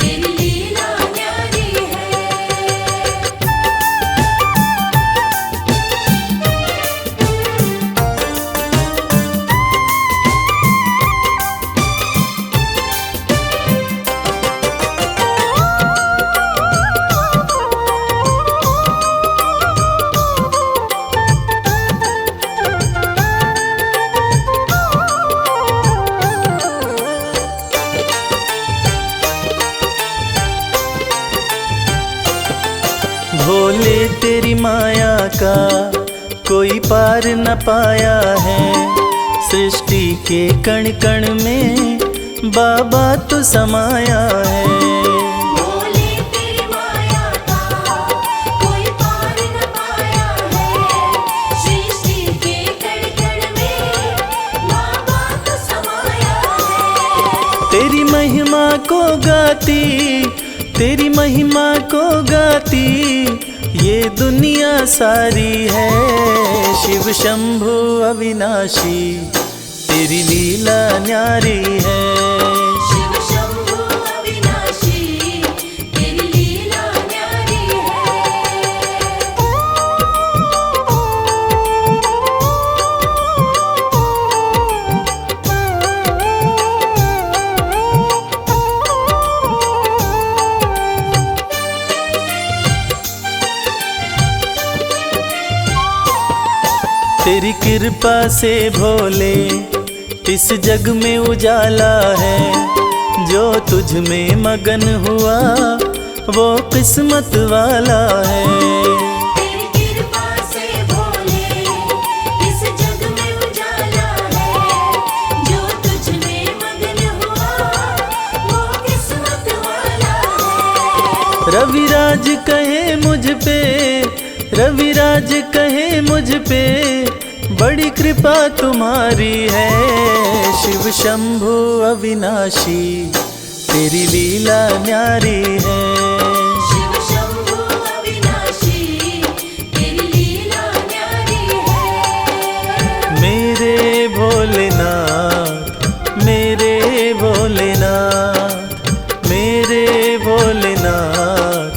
S2: तेरी लीला न्यारी है।
S1: भोले तेरी माया का कोई पार न पाया है। सृष्टि के कण कण में बाबा तू समाया है।
S2: भोले तेरी माया का कोई पार न पाया है। सृष्टि के कण कण में बाबा तू समाया है।
S1: तेरी महिमा को गाती, तेरी महिमा को गाती, ये दुनिया सारी है शिव शंभु अविनाशी, तेरी लीला न्यारी है।
S2: शिव शंभु अविनाशी, तेरी लीला न्यारी
S1: तेरी कृपा से भोले इस जग में उजाला है, जो तुझ में मगन हुआ वो किस्मत वाला है।
S2: तेरी कृपा से भोले इस जग में उजाला है, जो तुझ में मगन हुआ वो किस्मत वाला है।
S1: रविराज कहे मुझ पे, रविराज कहे मुझ पे, बड़ी कृपा तुम्हारी है। शिव शंभु अविनाशी, तेरी लीला न्यारी है।
S2: शिव शंभु अविनाशी, तेरी लीला न्यारी है।
S1: मेरे भोलेनाथ, मेरे भोलेनाथ, मेरे भोलेनाथ,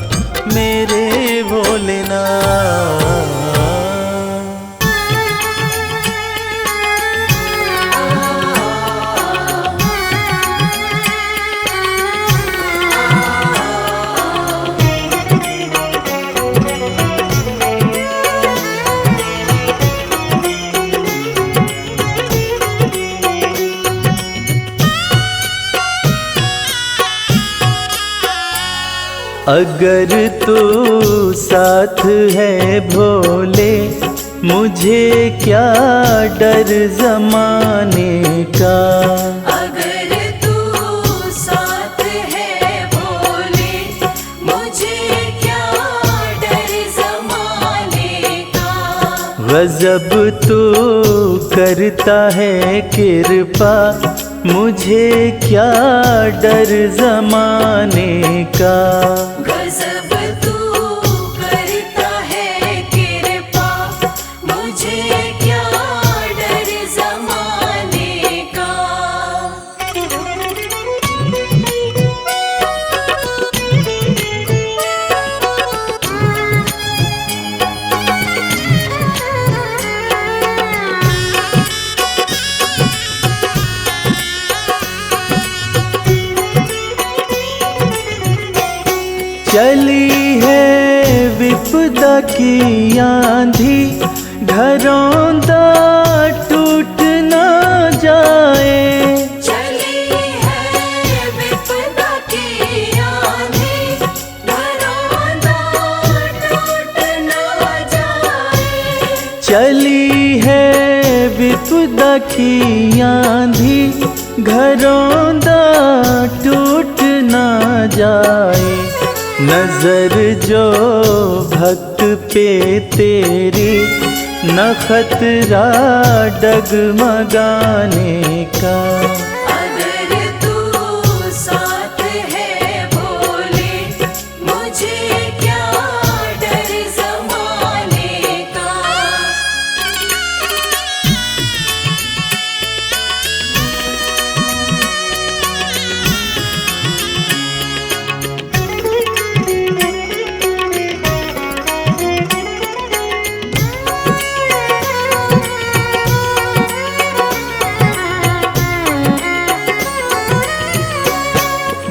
S1: मेरे भोलेनाथ। अगर तू साथ है भोले, मुझे क्या डर जमाने का।
S2: अगर तू साथ है भोले, मुझे क्या डर ज़माने का।
S1: गजब तू करता है कृपा, मुझे क्या डर जमाने का।
S2: गजब तू करता है कृपा, मुझे क्या डर ज़माने का।
S1: चली है विपदा की आंधी, घरौंदा टूट ना जाए।
S2: चली है विपदा की आंधी, घरौंदा टूट ना जाए।
S1: चली है विपदा की आंधी, घरौंदा टूट ना जाए। नजर जो भक्त पे तेरी, न खतरा डगमगाने का।
S2: अगर तू साथ है भोले, मुझे क्या डर ज़माने का।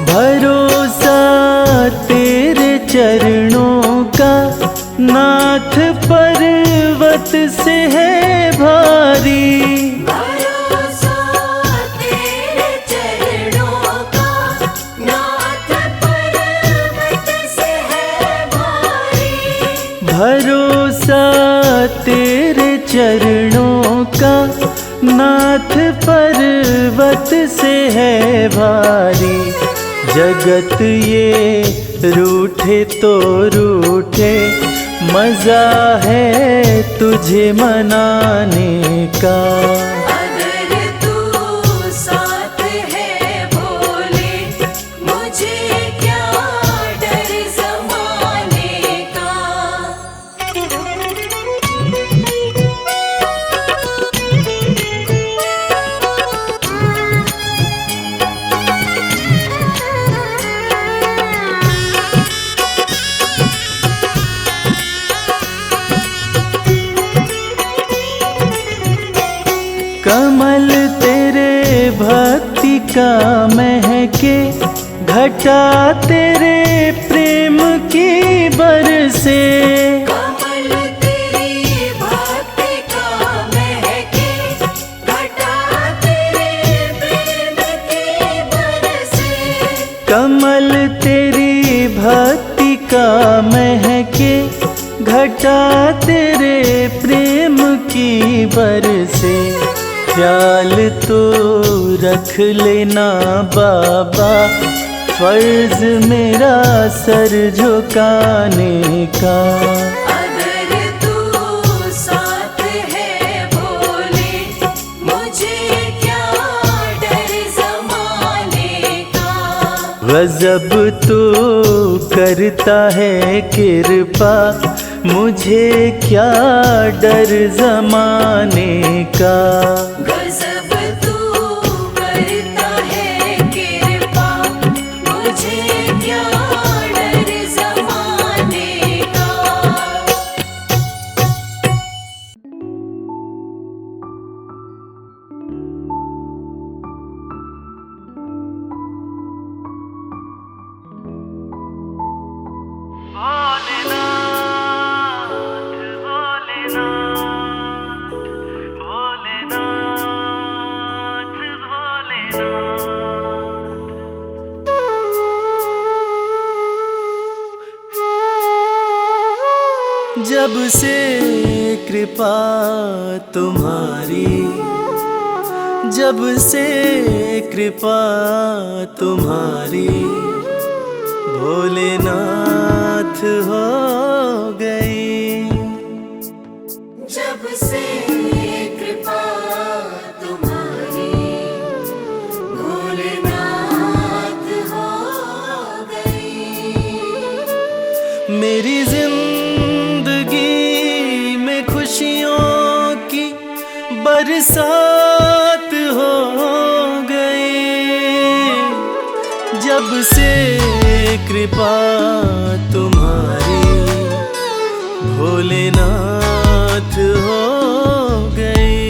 S1: भरोसा तेरे चरणों का, नाथ पर्वत से है भारी।
S2: भरोसा तेरे चरणों का, नाथ पर्वत से है भारी।
S1: भरोसा तेरे चरणों का, नाथ पर्वत से है भारी। जगत ये रूठे तो रूठे, मजा है तुझे मनाने का।
S2: अगर तू साथ है भोले, मुझे क्या डर ज़माने का।
S1: का महके, घटा तेरे प्रेम की बरसे।
S2: कमल तेरी भक्ति का महके, घटा तेरे प्रेम की बरसे।
S1: कमल तेरी भक्ति का महके, घटा तेरे प्रेम की बरसे। ख्याल तो रख लेना बाबा, फर्ज मेरा सर झुकाने का।
S2: अगर तू साथ है भोले, मुझे क्या डर ज़माने का।
S1: गजब तो करता है कृपा, मुझे क्या डर ज़माने का।
S2: गजब तू करता है कृपा, मुझे क्या डर ज़माने का।
S1: जब से कृपा तुम्हारी, जब से कृपा तुम्हारी, भोलेनाथ हो गई।
S2: जब से कृपा तुम्हारी, भोलेनाथ हो गई।
S1: मेरी जिंदगी में खुशियों की बरसात हो गई। जब से कृपा तुम्हारी, भोलेनाथ हो गई।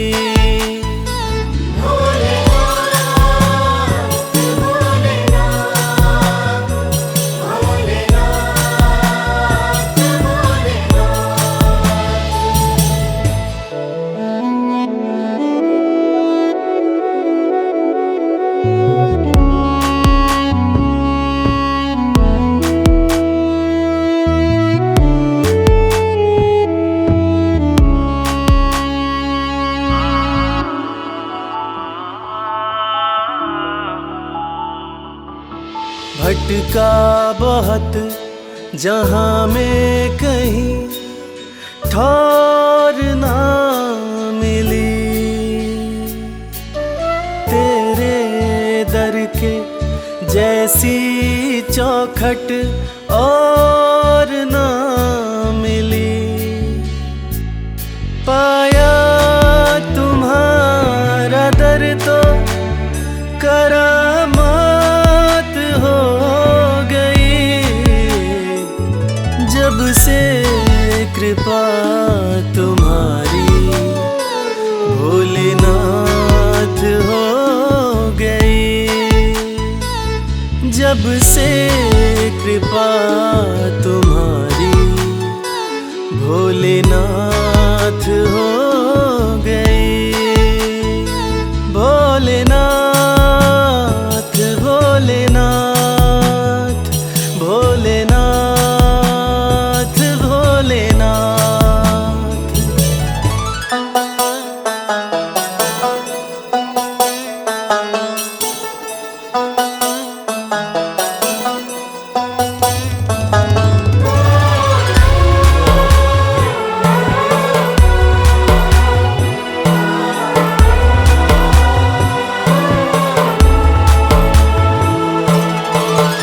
S1: भटका बहुत जहाँ में कहीं ठौर ना मिली, तेरे दर के जैसी चौखट और ना मिली। पाया तुम्हारा दर तो करामात हो गई। जब से कृपा तुम्हारी, भोलेनाथ हो गई। जब से कृपा तुम्हारी, भोलेनाथ हो गई। भोलेनाथ भोलेनाथ भोलेनाथ भोलेनाथ।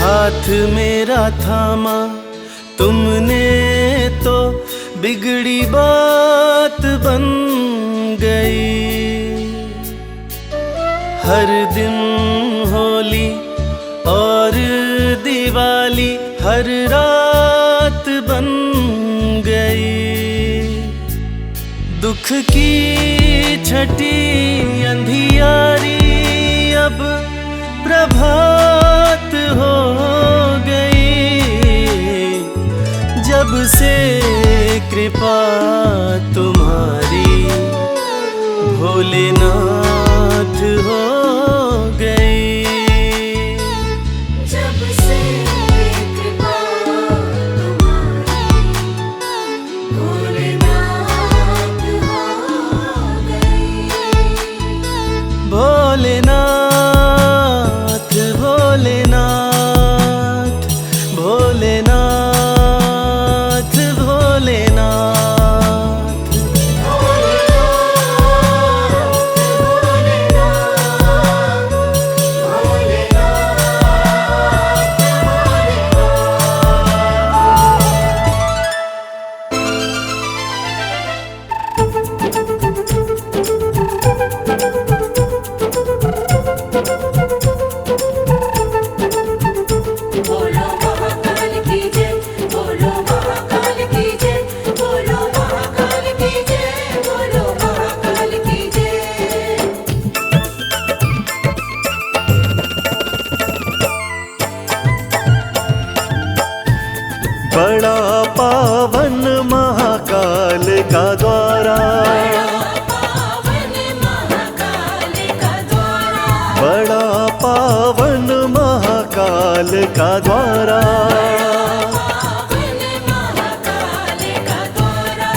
S1: हाथ मेरा थामा तुमने तो बिगड़ी बात बन गई। हर दिन होली और दिवाली हर रात बन गई। दुख की छठी अंधियारी अब प्रभात हो गई, जब से कृपा तुम्हारी भोलेनाथ हो गई।
S2: जब से कृपा तुम्हारी भोलेनाथ हो गई।
S1: भोलेनाथ भोलेनाथ भोलेनाथ भोलेनाथ।
S2: बोलो महाकाल की जय, बोलो महाकाल की जय, बोलो महाकाल की जय, बोलो महाकाल की जय।
S1: बड़ा पावन महाकाल का द्वारा,
S2: पावन महाकाल का द्वारा,
S1: बड़ा पावन महाकाल का द्वारा।
S2: पावन महाकाल का द्वारा।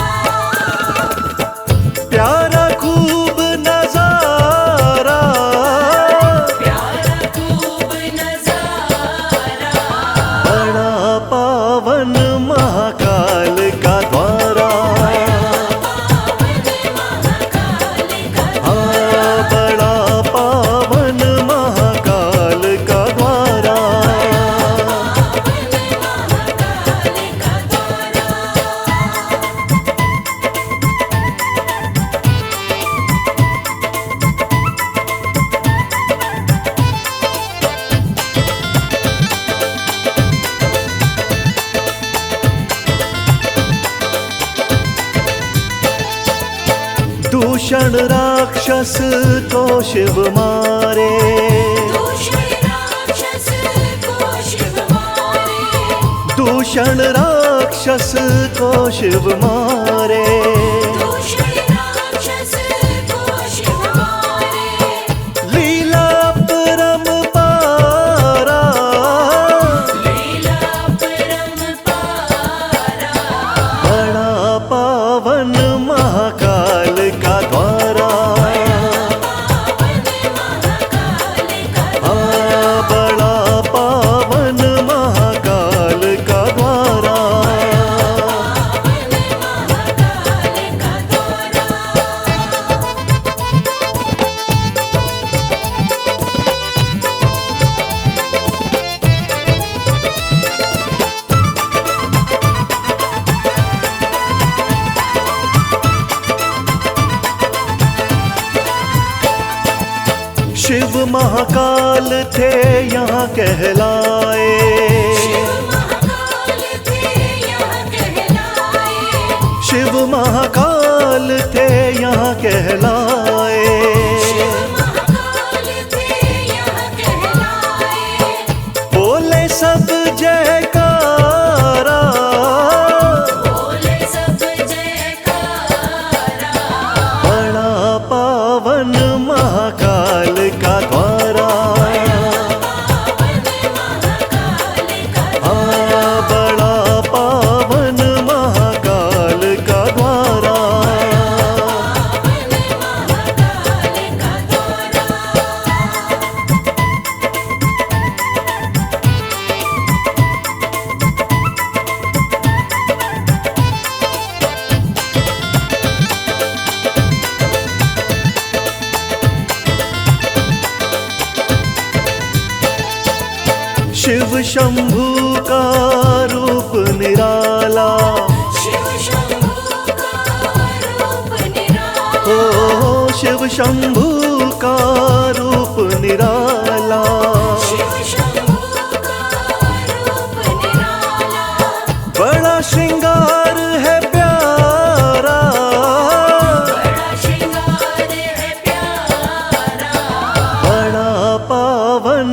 S1: प्यारा खूब नजारा,
S2: प्यारा खूब नजारा,
S1: बड़ा पावन महाकाल का द्वारा।
S2: पावन महाकाल का
S1: हाँ, बड़ा पावन महाकाल का द्वारा।
S2: महाकाल का द्वारा।
S1: दूषण राक्षस को शिव मारे,
S2: दूषण राक्षस को शिव मारे,
S1: दूषण राक्षस को शिव मारे।
S2: दूषण राक्षस को शिव मारे।
S1: लीला परम्पारा,
S2: लीला परम्पारा,
S1: बड़ा पावन महाकाल का द्वारा।
S2: पावन महाकाल का
S1: हाँ, बड़ा पावन महाकाल का द्वारा।
S2: पावन महाकाल का द्वारा।
S1: शिव महाकाल थे यहाँ कहलाए,
S2: शिव महाकाल थे यहाँ कहलाए,
S1: शिव महाकाल थे यहाँ कहलाए।
S2: शिव महाकाल थे यहाँ कहलाए।
S1: बोले सब जयकारा,
S2: बोले सब जयकारा,
S1: बड़ा पावन महाकाल का द्वारा।
S2: पावन महाकाल का
S1: हाँ, बड़ा पावन महाकाल का द्वारा।
S2: पावन महाकाल का द्वारा।
S1: शिव शंभू का रूप निराला,
S2: शिव शंभू का रूप निराला,
S1: ओ शिव शंभू का रूप निराला।
S2: शिव शंभू का रूप निराला,
S1: बड़ा श्रृंगार है प्यारा,
S2: बड़ा श्रृंगार है प्यारा,
S1: बड़ा पावन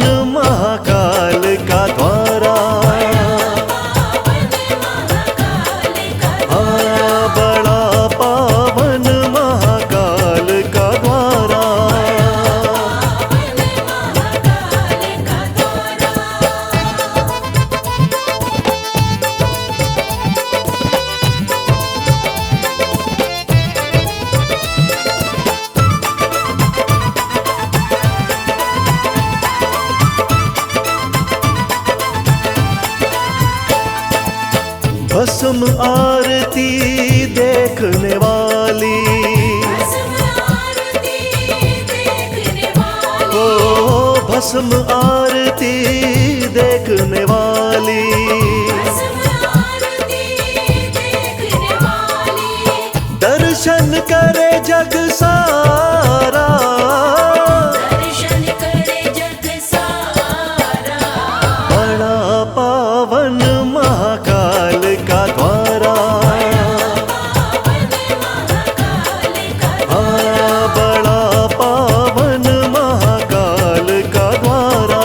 S1: भस्म आरती देखने वाली, ओ भस्म आरती देखने वाली, दर्शन करे जग सारा,
S2: दर्शन करे जग सारा,
S1: बड़ा पावन महाकाल का द्वारा, हाँ बड़ा पावन महाकाल का द्वारा।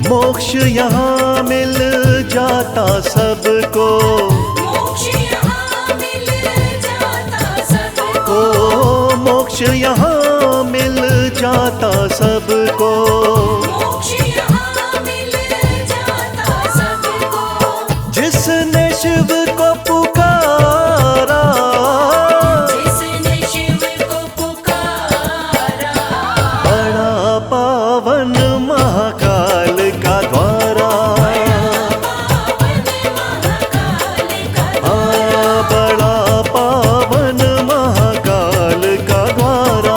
S1: मोक्ष यहाँ मिल जाता सबको,
S2: मोक्ष यहाँ मिल जाता सबको,
S1: ओ मोक्ष यहाँ मिल जाता सबको,
S2: मोक्ष यहाँ मिल जाता सबको,
S1: जिसने शिव को पुकारा,
S2: जिसने शिव को पुकारा,
S1: बड़ा पावन महाकाल का द्वारा, हाँ बड़ा पावन महाकाल का द्वारा।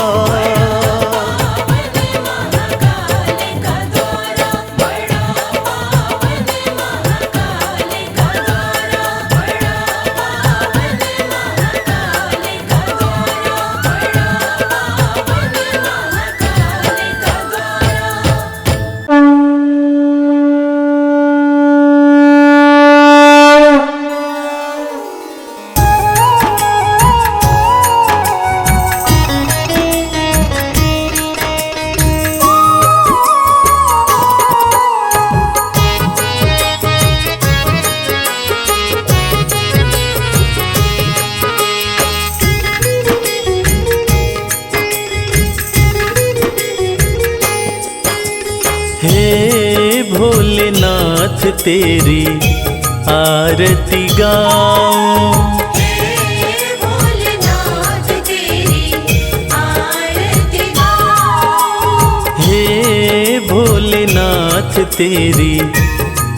S1: हे भोलेनाथ तेरी आरती गाऊं,
S2: हे भोलेनाथ तेरी आरती गाऊं,
S1: हे भोलेनाथ तेरी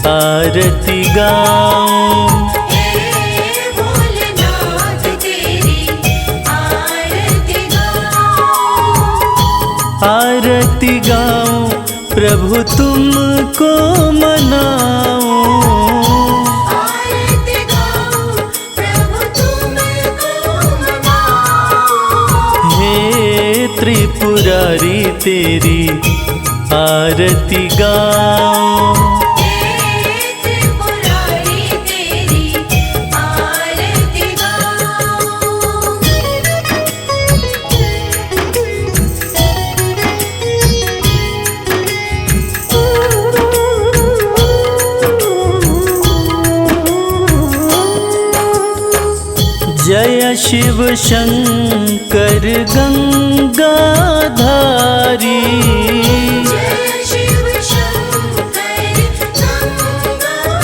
S1: आरती गाऊं,
S2: हे भोलेनाथ तेरी आरती गाऊं,
S1: आरती गाऊं प्रभु तुमको मनाऊं,
S2: आरती गाऊं प्रभु तुमको मनाऊं,
S1: हे त्रिपुरारी तेरी आरती गाऊं,
S2: हे त्रिपुरारी तेरी आरती गाऊं।
S1: जय शिव शंकर गंगाधारी,
S2: जय शिव शंकर गंगाधारी,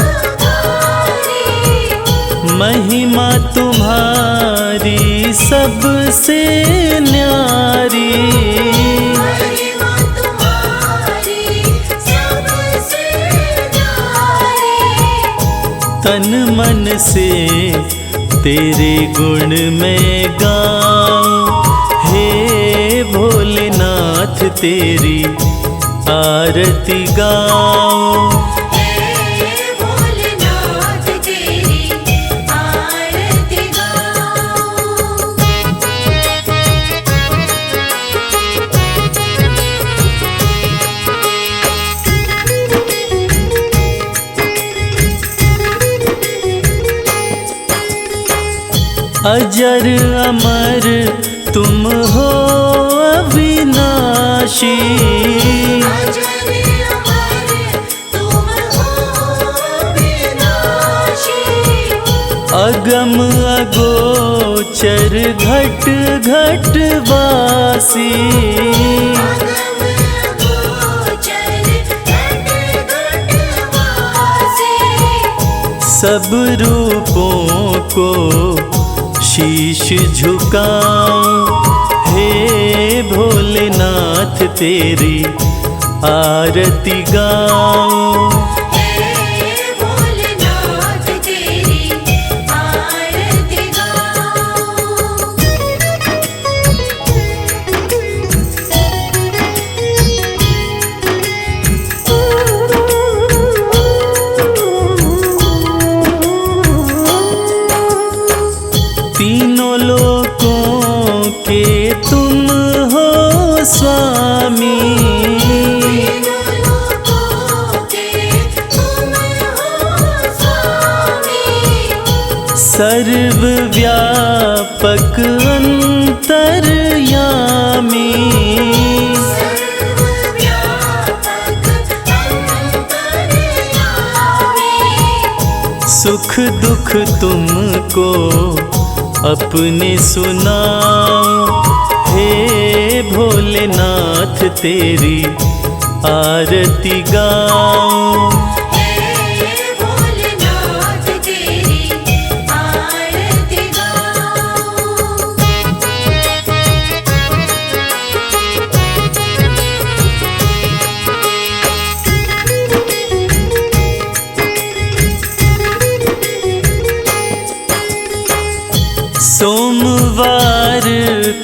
S1: महिमा तुम्हारी सबसे न्यारी,
S2: महिमा तुम्हारी सबसे न्यारी,
S1: तन मन से तेरे गुण में गाऊं, हे भोलेनाथ तेरी आरती गाऊं,
S2: हे भोलेनाथ तेरी आरती गाऊं।
S1: अजर अमर तुम हो अविनाशी,
S2: अजर अमर तुम हो विनाशी,
S1: अगम अगोचर घट घट वासी,
S2: अगम
S1: सब रूपों को शीश झुकाऊं। हे भोलेनाथ तेरी आरती गाऊं।
S2: हे भोलेनाथ तेरी आरती
S1: तीनों लोकों के तुम हो स्वामी। सर्वव्यापक अंतर्यामी। सुख दुख तुमको अपने सुनाऊं। हे भोलेनाथ तेरी आरती गाऊं। सोमवार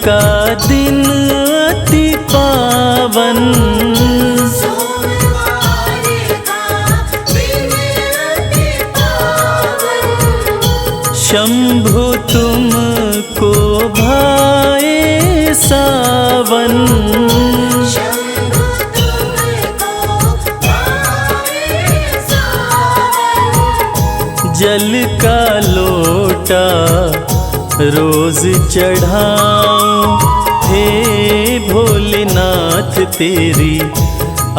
S1: का दिन अति पावन।
S2: सोमवार का दिन अति पावन।
S1: शंभु तुमको भाए सावन।
S2: शंभु तुमको भाए सावन।
S1: जल का लोटा रोज चढ़ाऊं। हे भोलेनाथ तेरी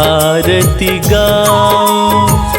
S1: आरती गाऊं।